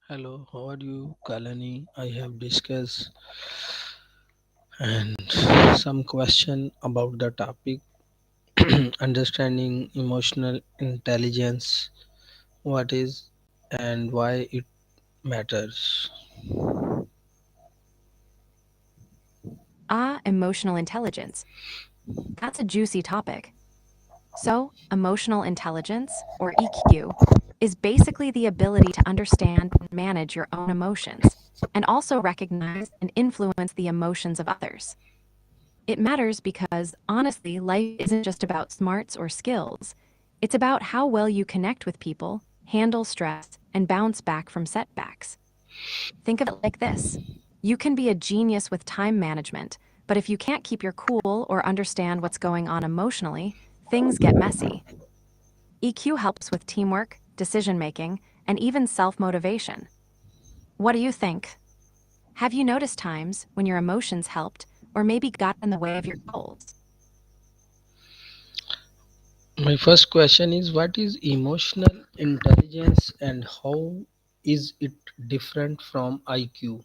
Hello, how are you, Kalani? I have discussed and some question about the topic understanding emotional intelligence, what is and why it matters. Emotional intelligence. That's a juicy topic. So, emotional intelligence, or EQ, is basically the ability to understand and manage your own emotions, and also recognize and influence the emotions of others. It matters because, honestly, life isn't just about smarts or skills. It's about how well you connect with people, handle stress, and bounce back from setbacks. Think of it like this: you can be a genius with time management, but if you can't keep your cool or understand what's going on emotionally, things get messy. EQ helps with teamwork, decision making, and even self motivation. What do you think? Have you noticed times when your emotions helped or maybe got in the way of your goals? My first question is what is emotional intelligence and how is it different from IQ?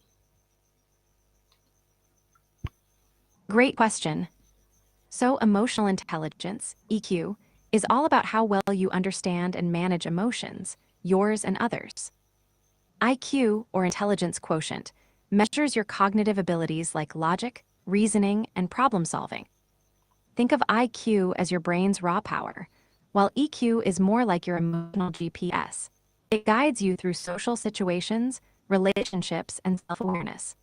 Great question. So, emotional intelligence, EQ, is all about how well you understand and manage emotions, yours and others. IQ, or intelligence quotient, measures your cognitive abilities like logic, reasoning, and problem solving. Think of IQ as your brain's raw power, while EQ is more like your emotional GPS. It guides you through social situations, relationships, and self awareness.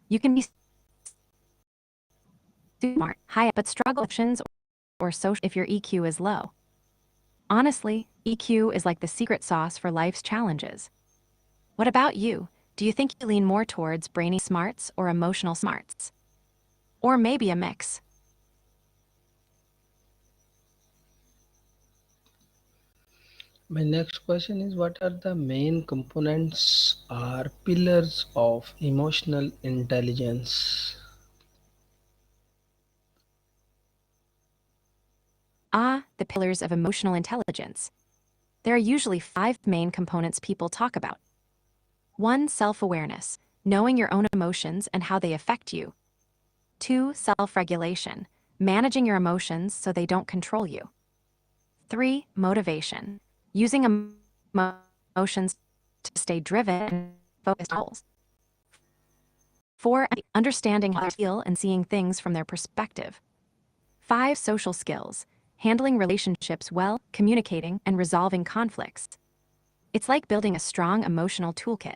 You can be smart, high up, but struggle with emotions or social if your EQ is low. Honestly, EQ is like the secret sauce for life's challenges. What about you? Do you think you lean more towards brainy smarts or emotional smarts? Or maybe a mix? My next question is what are the main components or pillars of emotional intelligence? The pillars of emotional intelligence. There are usually five main components people talk about. 1. Self awareness, knowing your own emotions and how they affect you. 2. Self regulation, managing your emotions so they don't control you. 3. Motivation, using emotions to stay driven and focused on goals. 4. Understanding how they feel and seeing things from their perspective. 5. Social skills, handling relationships well, communicating, and resolving conflicts. It's like building a strong emotional toolkit.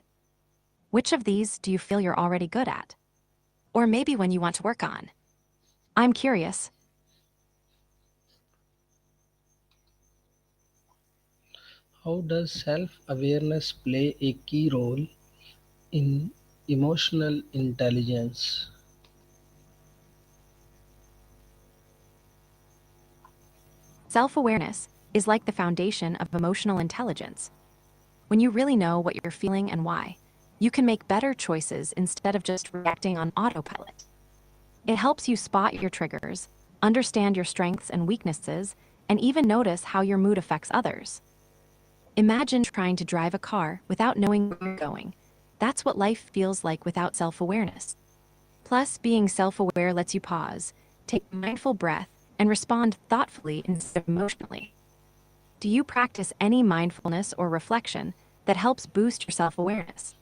Which of these do you feel you're already good at? Or maybe one you want to work on? I'm curious. How does self awareness play a key role in emotional intelligence? Self awareness is like the foundation of emotional intelligence. When you really know what you're feeling and why, you can make better choices instead of just reacting on autopilot. It helps you spot your triggers, understand your strengths and weaknesses, and even notice how your mood affects others. Imagine trying to drive a car without knowing where you're going. That's what life feels like without self awareness. Plus, being self aware lets you pause, take a mindful breath, and respond thoughtfully instead of emotionally. Do you practice any mindfulness or reflection that helps boost your self awareness?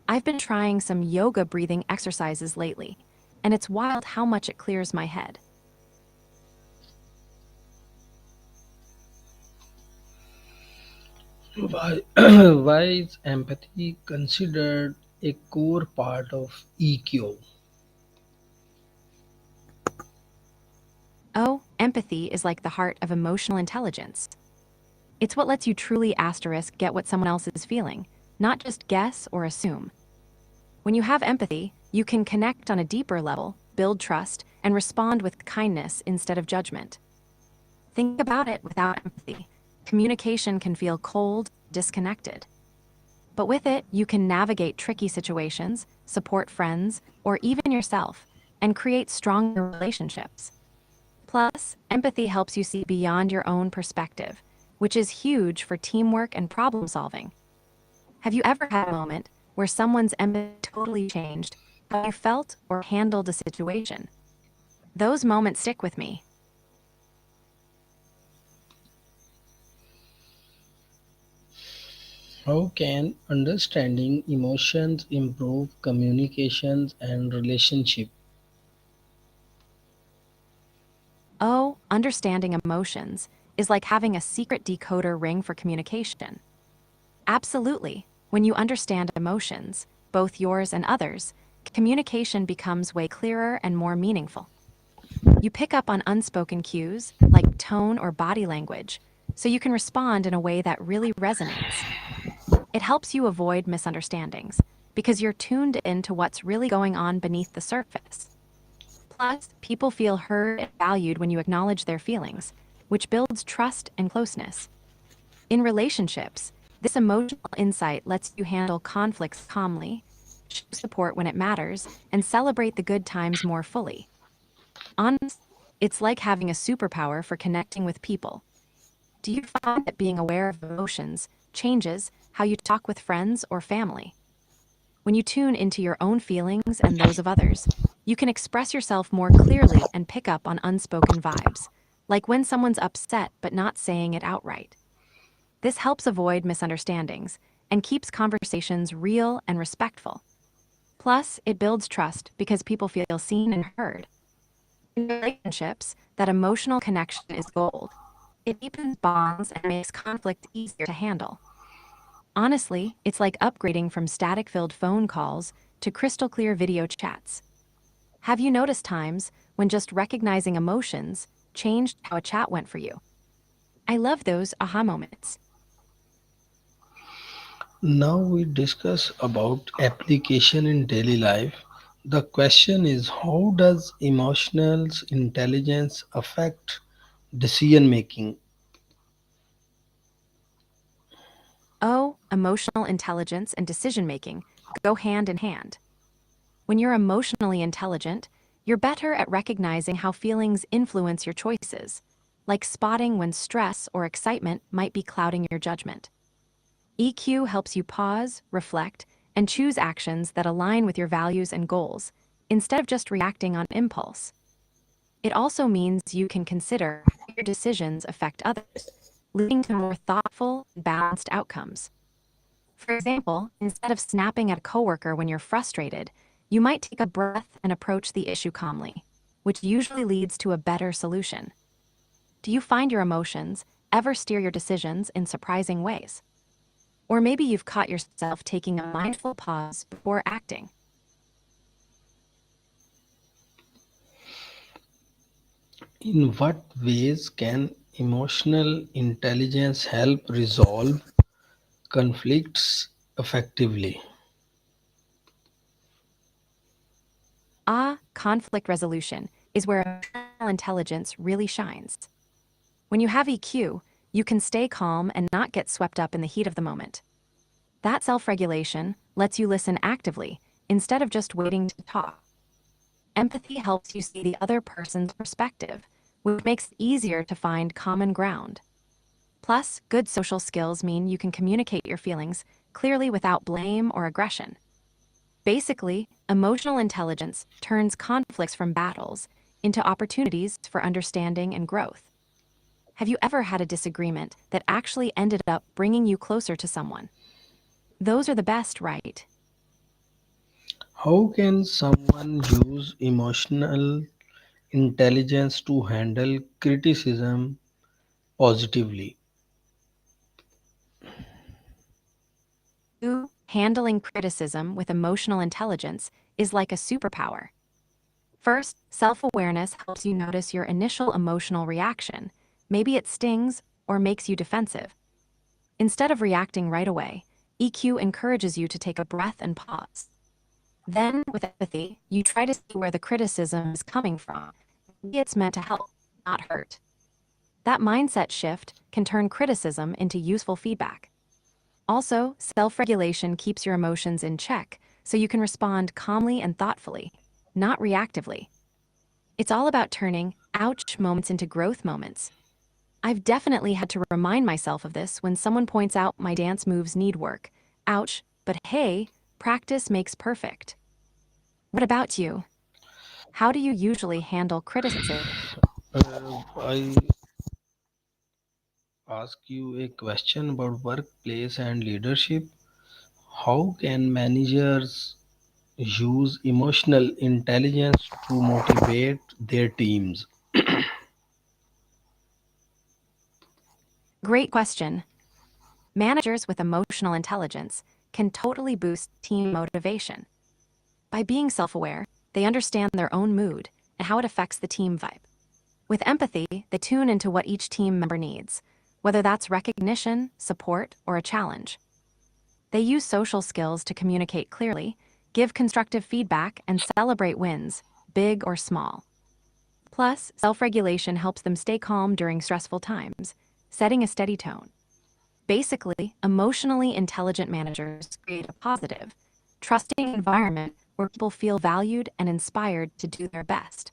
I've been trying some yoga breathing exercises lately, and it's wild how much it clears my head. Why, why is empathy considered a core part of EQ? Oh, empathy is like the heart of emotional intelligence. It's what lets you truly asterisk get what someone else is feeling, not just guess or assume. When you have empathy, you can connect on a deeper level, build trust, and respond with kindness instead of judgment. Think about it: without empathy, communication can feel cold, disconnected. But with it, you can navigate tricky situations, support friends, or even yourself, and create stronger relationships. Plus, empathy helps you see beyond your own perspective, which is huge for teamwork and problem solving. Have you ever had a moment where someone's empathy totally changed how you felt or handled a situation? Those moments stick with me. How can understanding emotions improve communications and relationship? Oh, understanding emotions is like having a secret decoder ring for communication. Absolutely. When you understand emotions, both yours and others, communication becomes way clearer and more meaningful. You pick up on unspoken cues, like tone or body language, so you can respond in a way that really resonates. It helps you avoid misunderstandings because you're tuned into what's really going on beneath the surface. Plus, people feel heard and valued when you acknowledge their feelings, which builds trust and closeness. In relationships, this emotional insight lets you handle conflicts calmly, show support when it matters, and celebrate the good times more fully. Honestly, it's like having a superpower for connecting with people. Do you find that being aware of emotions changes how you talk with friends or family? When you tune into your own feelings and those of others, you can express yourself more clearly and pick up on unspoken vibes, like when someone's upset but not saying it outright. This helps avoid misunderstandings and keeps conversations real and respectful. Plus, it builds trust because people feel seen and heard. In relationships, that emotional connection is gold. It deepens bonds and makes conflict easier to handle. Honestly, it's like upgrading from static filled phone calls to crystal clear video chats. Have you noticed times when just recognizing emotions changed how a chat went for you? I love those aha moments. Now we discuss about application in daily life. The question is, how does emotional intelligence affect decision making? Oh, emotional intelligence and decision making go hand in hand. When you're emotionally intelligent, you're better at recognizing how feelings influence your choices, like spotting when stress or excitement might be clouding your judgment. EQ helps you pause, reflect, and choose actions that align with your values and goals, instead of just reacting on impulse. It also means you can consider how your decisions affect others, leading to more thoughtful, balanced outcomes. For example, instead of snapping at a coworker when you're frustrated, you might take a breath and approach the issue calmly, which usually leads to a better solution. Do you find your emotions ever steer your decisions in surprising ways? Or maybe you've caught yourself taking a mindful pause before acting. In what ways can emotional intelligence help resolve conflicts effectively? Conflict resolution is where emotional intelligence really shines. When you have EQ, you can stay calm and not get swept up in the heat of the moment. That self regulation lets you listen actively instead of just waiting to talk. Empathy helps you see the other person's perspective, which makes it easier to find common ground. Plus, good social skills mean you can communicate your feelings clearly without blame or aggression. Basically, emotional intelligence turns conflicts from battles into opportunities for understanding and growth. Have you ever had a disagreement that actually ended up bringing you closer to someone? Those are the best, right? How can someone use emotional intelligence to handle criticism positively? Handling criticism with emotional intelligence is like a superpower. First, self awareness helps you notice your initial emotional reaction. Maybe it stings or makes you defensive. Instead of reacting right away, EQ encourages you to take a breath and pause. Then, with empathy, you try to see where the criticism is coming from. Maybe it's meant to help, not hurt. That mindset shift can turn criticism into useful feedback. Also, self regulation keeps your emotions in check so you can respond calmly and thoughtfully, not reactively. It's all about turning ouch moments into growth moments. I've definitely had to remind myself of this when someone points out my dance moves need work. Ouch, but hey, practice makes perfect. What about you? How do you usually handle criticism? I ask you a question about workplace and leadership. How can managers use emotional intelligence to motivate their teams? Great question. Managers with emotional intelligence can totally boost team motivation. By being self aware, they understand their own mood and how it affects the team vibe. With empathy, they tune into what each team member needs, whether that's recognition, support, or a challenge. They use social skills to communicate clearly, give constructive feedback, and celebrate wins, big or small. Plus, self regulation helps them stay calm during stressful times, setting a steady tone. Basically, emotionally intelligent managers create a positive, trusting environment where people feel valued and inspired to do their best.